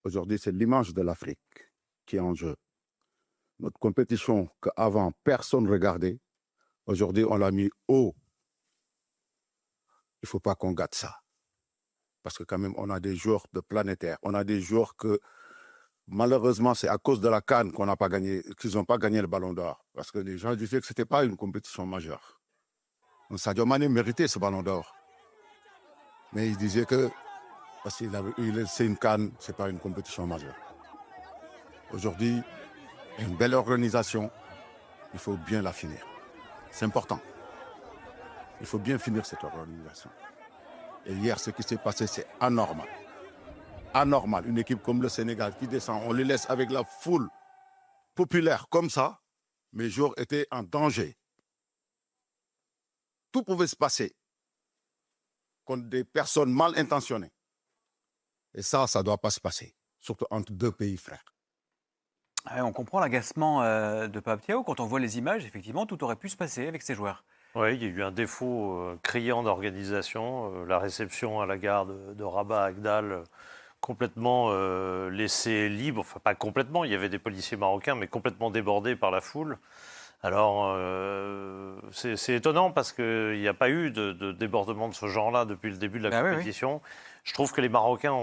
Aujourd'hui, c'est l'image de l'Afrique qui est en jeu. Notre compétition qu'avant personne ne regardait, aujourd'hui on l'a mis haut. Il ne faut pas qu'on gâte ça. Parce que quand même, on a des joueurs de planétaires. On a des joueurs que, malheureusement, c'est à cause de la CAN qu'on n'a pas gagné, qu'ils n'ont pas gagné le Ballon d'Or. Parce que les gens disaient que ce n'était pas une compétition majeure. Donc, Sadio Mané méritait ce Ballon d'Or. Mais il disait que, parce c'est une CAN, ce n'est pas une compétition majeure. Aujourd'hui, une belle organisation, il faut bien la finir. C'est important. Il faut bien finir cette organisation. Et hier, ce qui s'est passé, c'est anormal. Anormal. Une équipe comme le Sénégal qui descend, on les laisse avec la foule populaire comme ça. Mes joueurs étaient en danger. Tout pouvait se passer contre des personnes mal intentionnées. Et ça ne doit pas se passer. Surtout entre deux pays frères. Ouais, on comprend l'agacement de Pape Thiaw. Quand on voit les images, effectivement, tout aurait pu se passer avec ces joueurs. Oui, il y a eu un défaut criant d'organisation. La réception à la gare de Rabat Agdal, complètement laissée libre. Enfin, pas complètement, il y avait des policiers marocains, mais complètement débordés par la foule. Alors, c'est étonnant parce qu'il n'y a pas eu de débordement de ce genre-là depuis le début de la compétition. Oui. Je trouve que les Marocains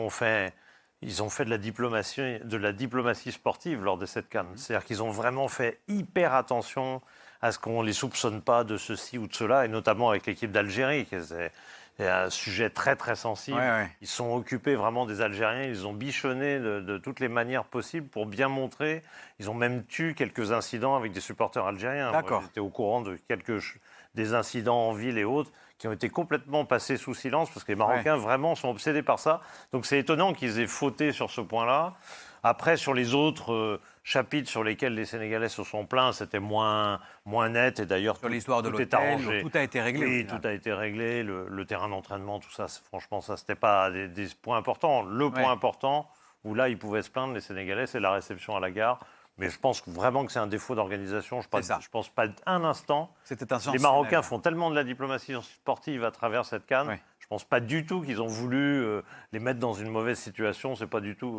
ils ont fait de la diplomatie sportive lors de cette CAN. C'est-à-dire qu'ils ont vraiment fait hyper attention à ce qu'on ne les soupçonne pas de ceci ou de cela, et notamment avec l'équipe d'Algérie. C'est un sujet très très sensible. Ouais. Ils sont occupés vraiment des Algériens, ils ont bichonné de toutes les manières possibles pour bien montrer. Ils ont même tué quelques incidents avec des supporters algériens. D'accord. J'étais au courant de des incidents en ville et autres qui ont été complètement passés sous silence parce que les Marocains vraiment sont obsédés par ça. Donc c'est étonnant qu'ils aient fauté sur ce point-là. Après, sur les autres chapitres sur lesquels les Sénégalais se sont plaints, c'était moins net. Et d'ailleurs, sur l'histoire de l'hôtel, tout a été réglé. Oui, tout a été réglé. Le terrain d'entraînement, tout ça, franchement, ça, c'était pas des points importants. Le point important, où là, ils pouvaient se plaindre, les Sénégalais, c'est la réception à la gare. Mais je pense vraiment que c'est un défaut d'organisation. Je ne pense pas un instant. Les Marocains font tellement de la diplomatie sportive à travers cette CAN. Je ne pense pas du tout qu'ils ont voulu les mettre dans une mauvaise situation. C'est pas du tout...